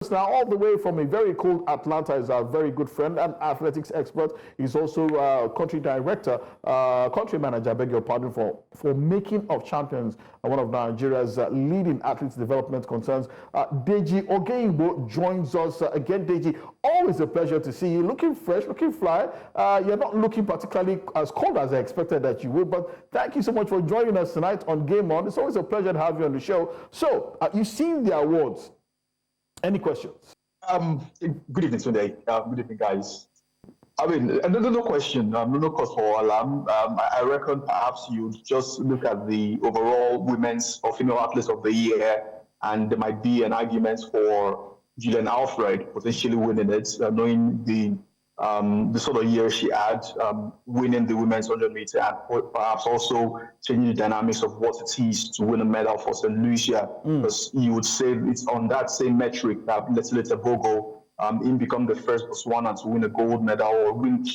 now, all the way from a very cold Atlanta, is our very good friend and athletics expert. He's also country director, country manager, I beg your pardon, for Making of Champions, one of Nigeria's leading athletes development concerns. Deji Ogeyingbo joins us again. Deji, always a pleasure to see you. Looking fresh, looking fly. You're not looking particularly as cold as I expected that you would, but thank you so much for joining us tonight on Game On. It's always a pleasure to have you on the show. So, you've seen the awards. Any questions? Good evening, Sunday. Good evening, guys. I mean, no question, no cause for alarm. I reckon perhaps you just look at the overall women's or female athletes of the year, and there might be an argument for Gillian Alfred potentially winning it, knowing the sort of year she had, winning the women's 100 meter, and perhaps also changing the dynamics of what it is to win a medal for St. Lucia. Because you would say it's on that same metric that Letsile Tebogo become the first Botswana to win a gold medal or win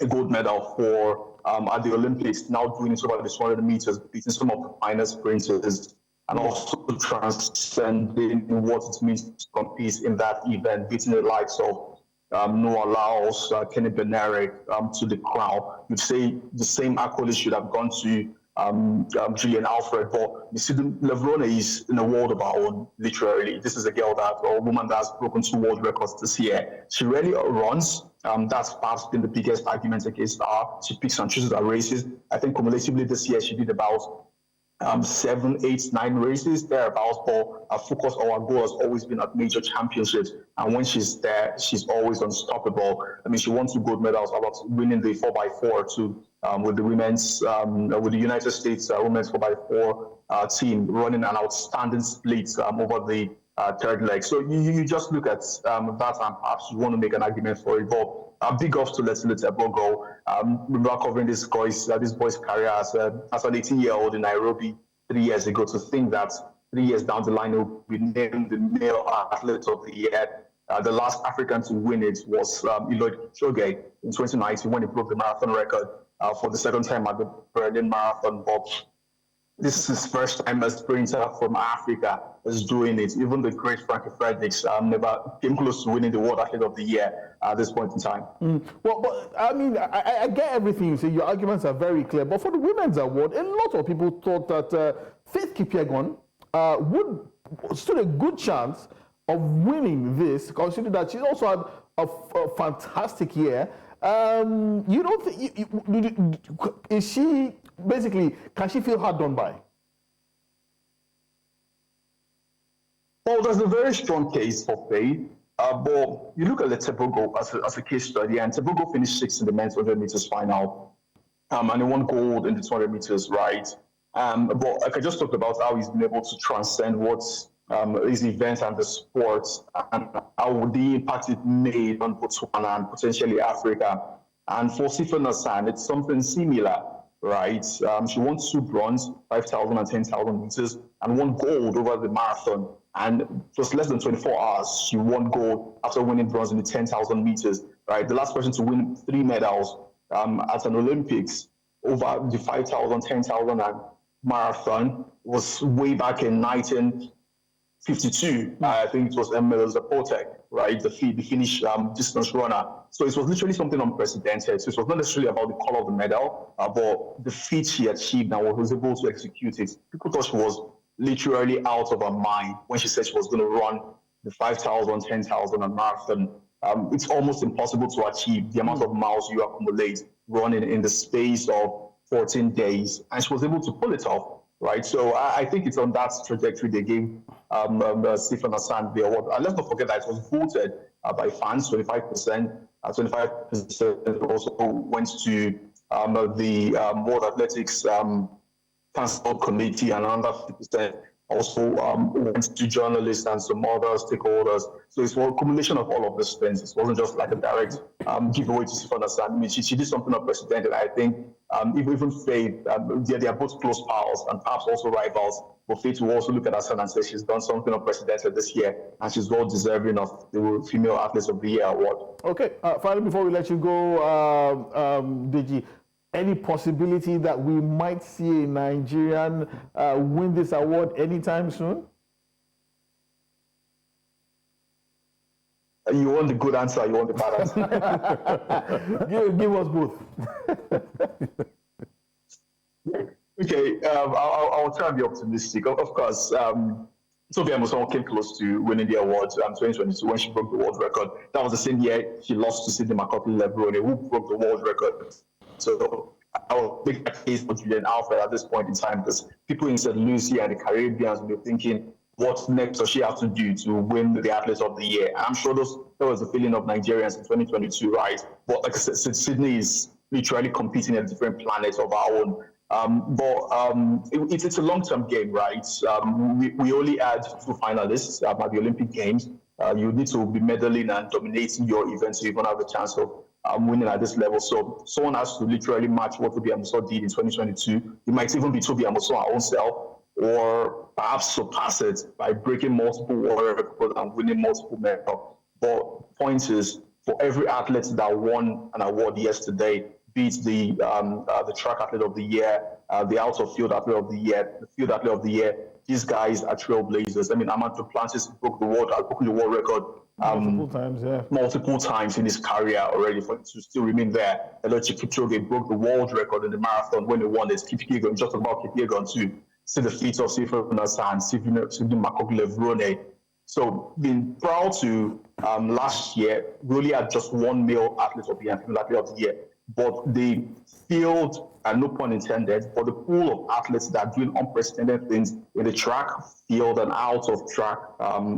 a gold medal for at the Olympics, now doing it over the 200 meters, beating some of the finest sprinters, and also transcending what it means to compete in that event, beating the likes of Noah Laos, Kenny Benerick to the crown. You'd say the same accolades should have gone to Gillian Alfred, but Sydney McLaughlin-Levrone is in a world of her own, literally. This is a girl or a woman that's broken 2 world records this year. She rarely runs. That's perhaps been the biggest argument against her. She picks and chooses her races. I think cumulatively this year she did about 7, 8, 9 races thereabouts, but our focus or our goal has always been at major championships. And when she's there, she's always unstoppable. I mean, she won 2 gold medals, about winning the 4x4 too, with the women's, with the United States women's 4x4 team, running an outstanding split over the third leg. So you just look at that, and perhaps you want to make an argument for it. But big ups to Letsile Tebogo. Remember covering this boy's career as an 18-year-old in Nairobi 3 years ago. To think that 3 years down the line, he'll be named the male athlete of the year. The last African to win it was Yaroslava Mahuchikh in 2019 when he broke the marathon record for the second time at the Berlin Marathon. But this is his first time as sprinter from Africa is doing it. Even the great Frankie Fredericks never came close to winning the World Athlete of the Year at this point in time. Well, but I mean, I get everything you say. Your arguments are very clear. But for the Women's Award, a lot of people thought that Faith Kipyegon stood a good chance of winning this, considering that she also had a fantastic year. You don't think, is she, basically, can she feel hard done by? Well, there's a very strong case for Faith, but you look at Tebogo as a case study, and Tebogo finished 6th in the men's 100 meters final, and he won gold in the 200 meters, right? But like I just talked about how he's been able to transcend what's his events and the sports, and how the impact it made on Botswana and potentially Africa. And for Sifan Hassan, it's something similar, right? She won 2 bronze, 5,000 and 10,000 meters, and 1 gold over the marathon. And just less than 24 hours, she won gold after winning bronze in the 10,000 meters, right? The last person to win 3 medals at an Olympics over the 5,000, 10,000 and marathon was way back in 1952. I think it was Almayew, right? The Finnish distance runner. So it was literally something unprecedented. So it was not necessarily about the color of the medal, but the feat she achieved and was able to execute it. People thought she was literally out of her mind when she said she was going to run the 5,000, 10,000 and marathon. It's almost impossible to achieve the amount of miles you accumulate running in the space of 14 days. And she was able to pull it off, right? So I think it's on that trajectory they gave Sifan Hassan the award. And let's not forget that it was voted by fans, 25%. 25% also went to the World Athletics Council Committee, and another 50% also went to journalists and some other stakeholders. So it's a combination of all of these things. It wasn't just like a direct giveaway to Sifan Hassan. I mean, she did something unprecedented. I think even Faith, they are both close pals and perhaps also rivals. But Faith will also look at Hassan and say she's done something unprecedented this year, and she's well deserving of the Female Athletes of the Year award. Okay, finally, before we let you go, Deji, any possibility that we might see a Nigerian win this award anytime soon? You want the good answer, you want the bad answer. give us both. Okay, I'll try and be optimistic. Of course, Sophia Muson came close to winning the award in 2022 when she broke the world record. That was the same year she lost to Sydney McLaughlin-Levrone, who broke the world record. So I will make a case for Julian Alfred at this point in time, because people in St. Lucie and the Caribbeans will be thinking, what next does she have to do to win the Athletes of the Year? And I'm sure that was the feeling of Nigerians in 2022, right? But like I said, Sydney is literally competing at a different planet of our own. It's a long-term game, right? We only had 2 finalists at the Olympic Games. You need to be medaling and dominating your event to even have a chance of winning at this level. So someone has to literally match what Tobi Amusan did in 2022. It might even be Tobi Amusan her own self, or perhaps surpass it by breaking multiple world records and winning multiple medals. But point is, for every athlete that won an award yesterday, be it the track athlete of the year, the out of field athlete of the year, the field athlete of the year, these guys are trailblazers. I mean, Mondo Duplantis broke the world record multiple times in his career already for him to still remain there. Deji Ogeyingbo broke the world record in the marathon when he won it. Kipyegon, just about Kipyegon too. See the feats of Sifan and Sydney McLaughlin-Levrone. So being proud to last year, we only had just 1 male athlete of the year, female athlete of the year. But the field, and no pun intended, but the pool of athletes that are doing unprecedented things in the track field and out of track,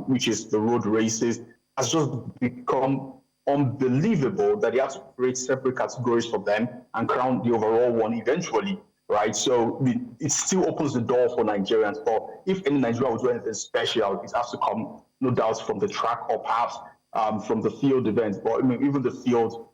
which is the road races, has just become unbelievable that they have to create separate categories for them and crown the overall one eventually, right? So it still opens the door for Nigerians. But if any Nigerian will do anything special, it has to come, no doubt, from the track or perhaps from the field events. But I mean, even the field,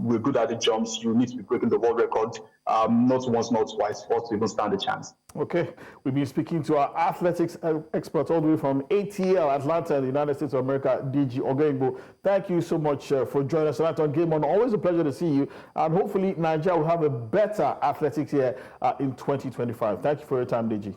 we're good at the jumps. You need to be breaking the world record, not once, not twice, for us to even stand a chance. Okay, we've been speaking to our athletics expert all the way from ATL, Atlanta, in the United States of America, Deji Ogeyingbo. Thank you so much for joining us tonight on Game On. Always a pleasure to see you, and hopefully Nigeria will have a better athletics year in 2025. Thank you for your time, Deji.